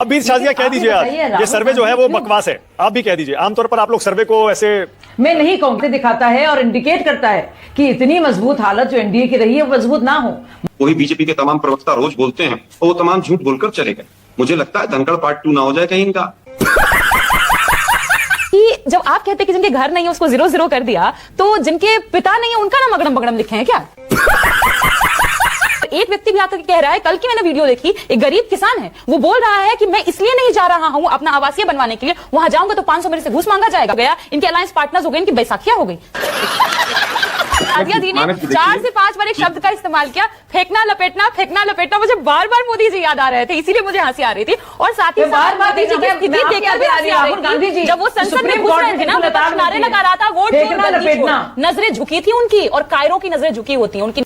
अभी शाजिया कह दीजिए यार, ये सर्वे जो है वो बकवास है। आप भी कह दीजिए। आमतौर पर आप लोग सर्वे को ऐसे मैं नहीं कहूंगी, दिखाता है और इंडिकेट करता है कि इतनी मजबूत हालत जो एनडीए की रही है वो मजबूत ना हो। वही बीजेपी के तमाम प्रवक्ता रोज बोलते हैं और वो तमाम झूठ बोलकर चले गए। मुझे लगता है धनखड़ पार्ट 2 ना हो जाए कहीं इनका। कि जब आप कहते हैं कि जिनके घर नहीं है उसको 0-0 कर दिया, तो जिनके पिता नहीं है उनका नाम अगड़म बगड़म लिखे हैं क्या? एक व्यक्ति भी आकर कह रहा है, कल की मैंने वीडियो देखी, एक गरीब किसान है, वो बोल रहा है कि मैं इसलिए नहीं जा रहा हूं अपना आवासीय बनवाने के लिए, वहां जाऊंगा तो 500 मेरे से घूस मांगा जाएगा। गया इनके अलायंस पार्टनर्स हो गए, इनकी बैसाखियां हो गई। शाजिया जी ने 4 से 5 बार एक शब्द का इस्तेमाल किया, फेंकना लपेटना, फेंकना लपेटना। मुझे बार बार मोदी जी याद आ रहे थे, इसीलिए मुझे हंसी आ रही थी। और साथ ही बार बार मोदी जी की स्थिति देखकर भी हंसी आ रही थी। जब वो संसद में घुस रहे थे ना, विपक्ष नारे लगा रहा था, वोट छोड़, नजरें झुकी थी उनकी, और कायरों की नजरें झुकी होती हैं उनकी।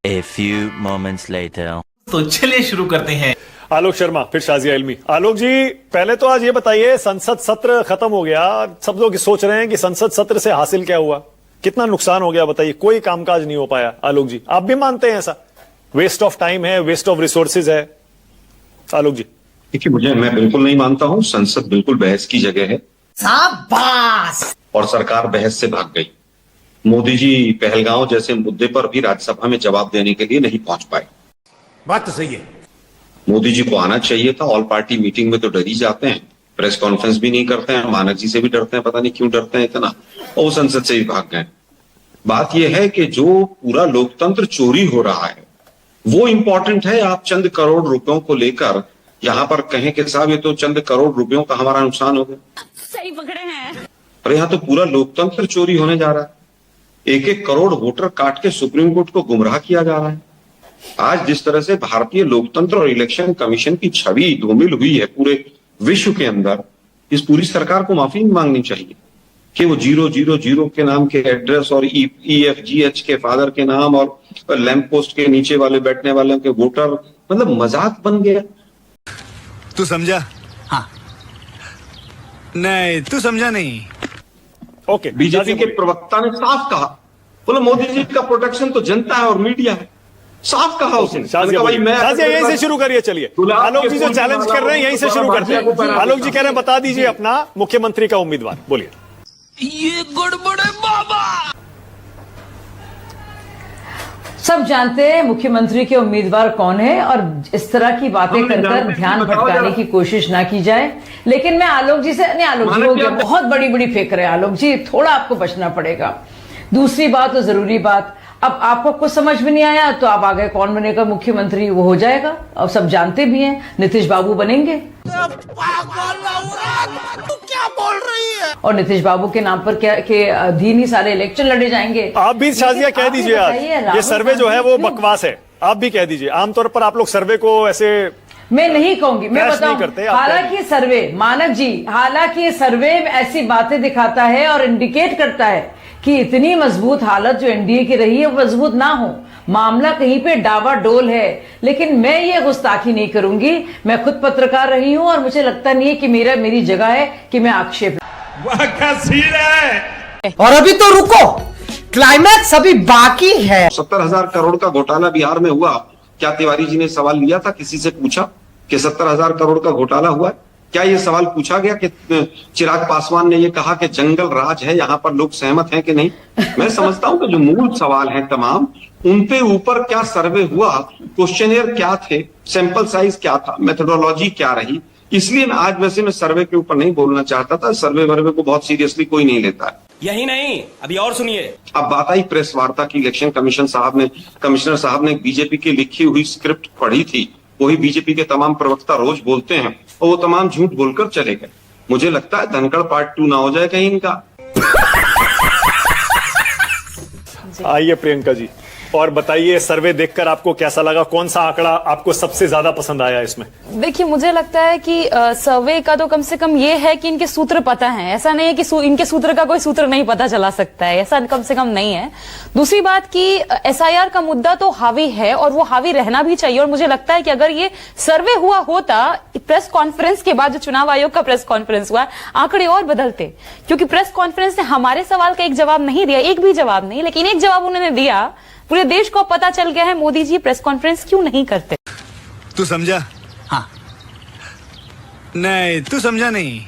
A few moments later. तो चलिए शुरू करते हैं। आलोक शर्मा फिर शाजिया इल्मी। आलोक जी, पहले तो आज ये बताइए, संसद सत्र खत्म हो गया, सब लोग सोच रहे हैं कि संसद सत्र से हासिल क्या हुआ, कितना नुकसान हो गया बताइए। कोई कामकाज नहीं हो पाया। आलोक जी, आप भी मानते हैं ऐसा? वेस्ट ऑफ टाइम है, वेस्ट ऑफ रिसोर्सेज है। आलोक जी देखिए, मैं बिल्कुल नहीं मानता हूं। संसद बिल्कुल बहस की जगह है। शाबाश। और सरकार बहस से भाग गई। मोदी जी पहलगांव जैसे मुद्दे पर भी राज्यसभा में जवाब देने के लिए नहीं पहुंच पाए। बात तो सही है। मोदी जी को आना चाहिए था। ऑल पार्टी मीटिंग में तो डर ही जाते हैं, प्रेस कॉन्फ्रेंस भी नहीं करते हैं, मानक जी से भी डरते हैं, पता नहीं क्यों डरते हैं इतना, और वो संसद से भी भाग गए। बात यह है कि जो पूरा लोकतंत्र चोरी हो रहा है वो इंपॉर्टेंट है। आप चंद करोड़ रुपयों को लेकर यहां पर कहें कि साहब ये तो चंद करोड़ रुपयों का हमारा नुकसान हो गया, सही पकड़े हैं। और यहां तो पूरा लोकतंत्र चोरी होने जा रहा है। 1-1 करोड़ वोटर काट के सुप्रीम कोर्ट को गुमराह किया जा रहा है। आज जिस तरह से भारतीय लोकतंत्र और इलेक्शन कमीशन की छवि धूमिल हुई है पूरे विश्व के अंदर, इस पूरी सरकार को माफी मांगनी चाहिए कि वो 000 के नाम के एड्रेस और EFGH के फादर के नाम और लैंप पोस्ट के नीचे वाले बैठने वालों के वोटर, मतलब मजाक बन गया। तू समझा? हाँ। नहीं, तू समझा नहीं। ओके। बीजेपी के प्रवक्ता ने साफ कहा, बोले मोदी जी का प्रोटेक्शन तो जनता है और मीडिया है। साफ कहा उसने। शाजिया यहीं से शुरू करिए। चलिए, आलोक जी जो चैलेंज कर रहे हैं यहीं से शुरू करते हैं। आलोक जी कह रहे हैं बता दीजिए अपना मुख्यमंत्री का उम्मीदवार, बोलिए। ये गड़बड़ है बाबा। सब जानते हैं मुख्यमंत्री के उम्मीदवार कौन है, और इस तरह की बातें कर ध्यान भटकाने की कोशिश ना की जाए। लेकिन मैं आलोक जी से नहीं, आलोक जी हो गया, बहुत बड़ी बड़ी फेंक रहे हैं आलोक जी, थोड़ा आपको बचना पड़ेगा। दूसरी बात तो जरूरी बात, अब आपको कुछ समझ में नहीं आया तो आप आ गए कौन बनेगा मुख्यमंत्री, वो हो जाएगा। अब सब जानते भी हैं नीतीश बाबू बनेंगे। क्या बोल रही है? और नीतीश बाबू के नाम पर क्या के अधीन ही सारे इलेक्शन लड़े जाएंगे। आप भी शाजिया कह दीजिए यार, ये सर्वे जो है वो बकवास है। आप भी कह दीजिए। आमतौर पर आप लोग सर्वे को ऐसे मैं नहीं कहूंगी, मैं बताऊं, हालांकि सर्वे मानक जी, हालांकि सर्वे ऐसी बातें दिखाता है और इंडिकेट करता है कि इतनी मजबूत हालत जो एनडीए की रही है वो मजबूत ना हो। मामला कहीं पे डावाडोल है, लेकिन मैं ये गुस्ताखी नहीं करूंगी। मैं खुद पत्रकार रही हूं और मुझे लगता नहीं है कि मेरी जगह है कि मैं आक्षेप। और अभी तो रुको, क्लाइमैक्स अभी बाकी है। 70,000 करोड़ का घोटाला बिहार में हुआ। क्या तिवारी जी ने सवाल लिया था, किसी से पूछा कि 70,000 करोड़ का घोटाला हुआ? क्या ये सवाल पूछा गया कि चिराग पासवान ने ये कहा कि जंगल राज है, यहाँ पर लोग सहमत हैं कि नहीं? मैं समझता हूं कि जो मूल सवाल हैं तमाम, उनपे ऊपर क्या सर्वे हुआ, क्वेश्चनियर क्या थे, सैंपल साइज क्या था, मेथोडोलॉजी क्या रही, इसलिए मैं आज वैसे मैं सर्वे के ऊपर नहीं बोलना चाहता था। सर्वे वर्वे को बहुत सीरियसली कोई नहीं लेता है। यही नहीं, अभी और सुनिए। अब बात आई प्रेस वार्ता की। इलेक्शन कमिश्नर साहब ने बीजेपी की लिखी हुई स्क्रिप्ट पढ़ी थी। वही बीजेपी के तमाम प्रवक्ता रोज बोलते हैं और वो तमाम झूठ बोलकर चले गए। मुझे लगता है धनखड़ पार्ट 2 ना हो जाए कहीं इनका। आइए प्रियंका जी, और बताइए सर्वे देखकर आपको कैसा लगा? कौन सा आंकड़ा आपको सबसे ज्यादा पसंद आया इसमें? देखिए, मुझे लगता है कि सर्वे का तो कम से कम ये है कि इनके सूत्र पता हैं। ऐसा नहीं है कि इनके सूत्र का कोई सूत्र नहीं पता चला सकता है, ऐसा कम से कम नहीं है। दूसरी बात कि एसआईआर का मुद्दा तो हावी है और वो हावी रहना भी चाहिए। और मुझे लगता है कि अगर ये सर्वे हुआ होता, प्रेस कॉन्फ्रेंस के बाद जो चुनाव आयोग का प्रेस कॉन्फ्रेंस हुआ, आंकड़े और बदलते। क्योंकि प्रेस कॉन्फ्रेंस ने हमारे सवाल का एक जवाब नहीं दिया, एक भी जवाब नहीं, लेकिन एक जवाब उन्होंने दिया। पूरे देश को पता चल गया है मोदी जी प्रेस कॉन्फ्रेंस क्यों नहीं करते। तू समझा? हाँ। नहीं तू समझा नहीं।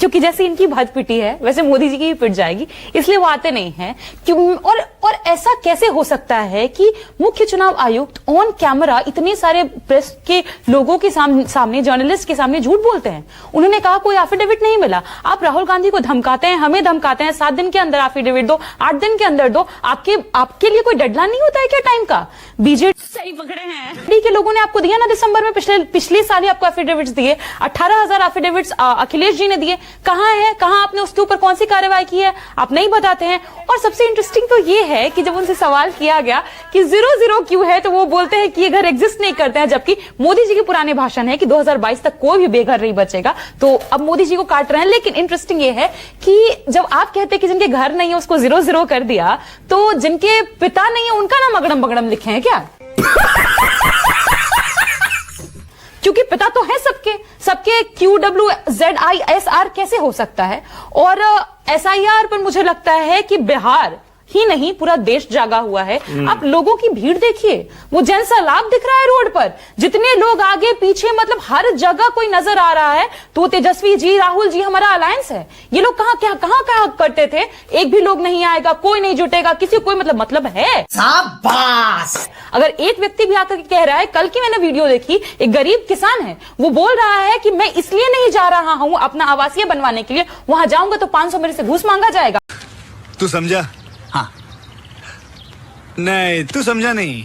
क्योंकि जैसे इनकी भद पिटी है वैसे मोदी जी की भी पिट जाएगी, इसलिए वो आते नहीं हैं। क्यों और ऐसा कैसे हो सकता है कि मुख्य चुनाव आयुक्त ऑन कैमरा इतने सारे प्रेस के लोगों के सामने जर्नलिस्ट के सामने झूठ बोलते हैं? उन्होंने कहा कोई एफिडेविट नहीं मिला। आप राहुल गांधी को धमकाते हैं, हमें धमकाते हैं, 7 दिन के अंदर एफिडेविट दो, 8 दिन के अंदर दो। आपके लिए कोई डेडलाइन नहीं होता है क्या टाइम का? बीजेपी सही पकड़े हैं के लोगों ने आपको दिया ना दिसंबर में, पिछले साल ही आपको एफिडेविट्स दिए, 18,000 एफिडेविट्स अखिलेश जी ने दिए। कहां है, कहां आपने उसके ऊपर कौन सी कार्रवाई की है? आप नहीं बताते हैं। और सबसे इंटरेस्टिंग तो ये है कि जब उनसे सवाल किया गया कि 0-0 क्यों है, तो वो बोलते हैं कि ये घर एग्जिस्ट नहीं करते हैं, जबकि मोदी जी के पुराने भाषण है कि 2022 तक कोई भी बेघर नहीं बचेगा। तो अब मोदी जी को काट रहे हैं। लेकिन इंटरेस्टिंग ये है कि जब आप कहते हैं कि जिनके घर नहीं है उसको 0-0 कर दिया, तो जिनके पिता नहीं है उनका नाम अगड़म बगड़म लिखे हैं क्या? क्योंकि पिता तो है सबके QWZISR कैसे हो सकता है? और SIR पर मुझे लगता है कि बिहार ही नहीं पूरा देश जागा हुआ है। आप लोगों की भीड़ देखिए, वो जनसैलाब दिख रहा है रोड पर, जितने लोग आगे पीछे, मतलब हर जगह कोई नजर आ रहा है। तो तेजस्वी जी, राहुल जी हमारा अलायंस है। ये लोग कहां करते थे? एक भी लोग नहीं आएगा, कोई नहीं जुटेगा, किसी कोई मतलब है? शाबाश। अगर एक व्यक्ति भी आकर कह रहा है, कल की मैंने वीडियो देखी, एक गरीब किसान है, वो बोल रहा है कि मैं इसलिए नहीं जा रहा हूं अपना आवासीय बनवाने के लिए, वहां जाऊंगा तो 500 मेरे से घूस मांगा जाएगा। तू समझा? हाँ। नहीं तू समझा नहीं।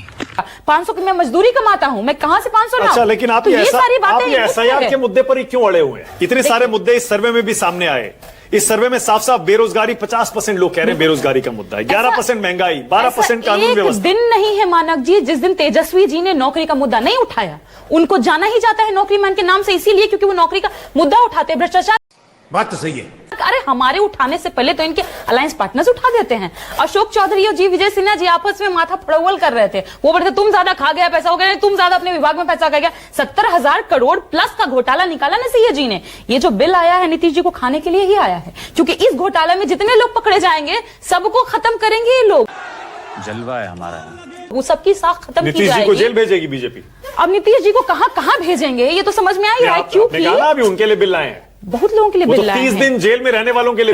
500 की मैं मजदूरी कमाता हूं, मैं कहां से 500 लाऊं? अच्छा, लेकिन आप तो ये सारी बातें SIR के मुद्दे पर ही क्यों अड़े हुए हैं? इतने सारे मुद्दे इस सर्वे में भी सामने आए। इस सर्वे में साफ साफ बेरोजगारी, 50% लोग कह रहे हैं बेरोजगारी का मुद्दा है, 11% महंगाई, 12% कानून व्यवस्था। दिन नहीं है मानक जी जिस दिन तेजस्वी जी ने नौकरी का मुद्दा नहीं उठाया। उनको जाना ही जाता है नौकरी मैन के नाम से, इसीलिए क्योंकि वो नौकरी का मुद्दा उठाते हैं। भ्रष्टाचार बात तो सही है। अरे हमारे उठाने से पहले तो इनके अलायंस पार्टनर्स उठा देते हैं। अशोक चौधरी और जी विजय सिन्हा जी आपस में माथा फड़वल कर रहे थे। वो बोलते तुम ज्यादा खा गया पैसा, हो गया तुम ज्यादा अपने विभाग में पैसा खा गया। 70,000 करोड़ प्लस का घोटाला निकाला ना सही जी ने। ये जो बिल आया है नीतीश जी को खाने के लिए ही आया है, क्योंकि इस घोटाले में जितने लोग पकड़े जाएंगे सबको खत्म करेंगे ये लोग। जलवा है हमारा। वो सबकी साख खत्म की नीतीश जी को जाएगी। जेल भेजेगी बीजेपी। अब नीतीश जी को कहां भेजेंगे ये तो समझ में आ ही रहा है, क्योंकि अभी उनके लिए बिल आए हैं, बहुत लोगों के लिए बिल आए हैं। 30 दिन जेल में रहने वालों के लिए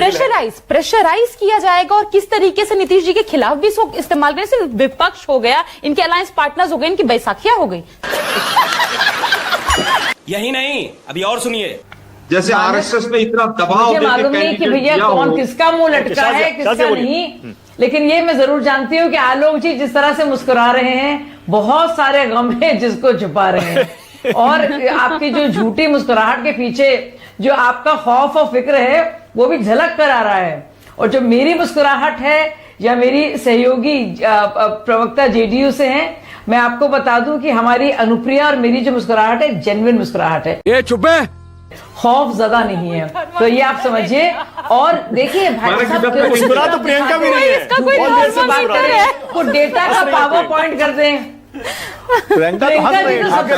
प्रेशराइज किया जाएगा। और किस तरीके से नीतीश जी के खिलाफ भी इसको इस्तेमाल करें। सिर्फ विपक्ष हो गया, इनके अलायंस पार्टनर्स हो गए, इनकी बैसाखियां हो गई। यही नहीं, अभी और सुनिए। जैसे RSS में इतना दबाव मुझे मालूम नहीं कि भैया कौन किसका मुंह लटका है किसका नहीं, लेकिन ये मैं जरूर जानती हूँ कि आलोक जी जिस तरह से मुस्कुरा रहे हैं, बहुत सारे गम है जिसको छुपा रहे हैं। और आपकी जो झूठी मुस्कुराहट के पीछे जो आपका खौफ और फिक्र है वो भी झलक कर आ रहा है। और जो मेरी मुस्कुराहट है या मेरी सहयोगी प्रवक्ता JDU से हैं, मैं आपको बता दूं कि हमारी अनुप्रिया और मेरी जो मुस्कुराहट है जेन्युइन मुस्कुराहट है, ये चुप है, खौफ ज्यादा नहीं है। तो ये आप समझिए। और देखिए भाई साहब, मुस्कुरा तो प्रियंका भी नहीं है, इसका कोई बहुत देर से मुस्कुरा रही है। वो डेटा का पावर पॉइंट कर दें। प्रियंका तो हंस रही है, सबसे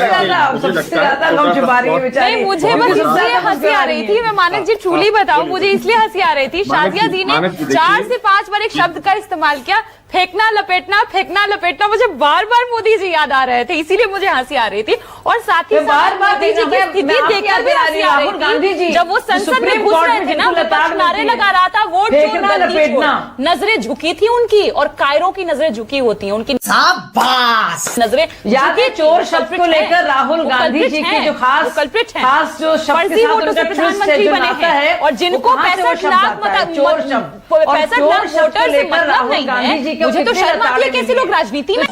ज्यादा गम छुपा रही है बेचारी। नहीं, मुझे बस इसलिए हंसी आ रही थी, मैं मानक जी ट्रूली बताऊं, मुझे इसलिए हंसी आ रही थी। शाजिया जी ने 4 से 5 बार एक शब्द का इस्तेमाल किया, फेंकना लपेटना, फेंकना लपेटना। मुझे बार बार मोदी जी याद आ रहे थे, इसीलिए मुझे हंसी आ रही थी। और साथ ही बार बार मोदी जी की स्थिति देखकर भी हंसी आ रही गांधी जी थी। जब वो संसद में घुस रहे थे ना, विपक्ष नारे लगा रहा था, वोट चोर गद्दी चोर, नजरें झुकी थी उनकी। और कायरों की नजरें झुकी होती हैं उनकी, शाबाश। नजरें याद है चोर शब्द को लेकर राहुल गांधी जी की जो खास जो शब्द के साथ उनका प्रधानमंत्री बने हैं, और जिनको 65 लाख चोर शब्द 65 लाख वोटर से मतलब नहीं है। मुझे तो शर्म आती है कैसे लोग राजनीति में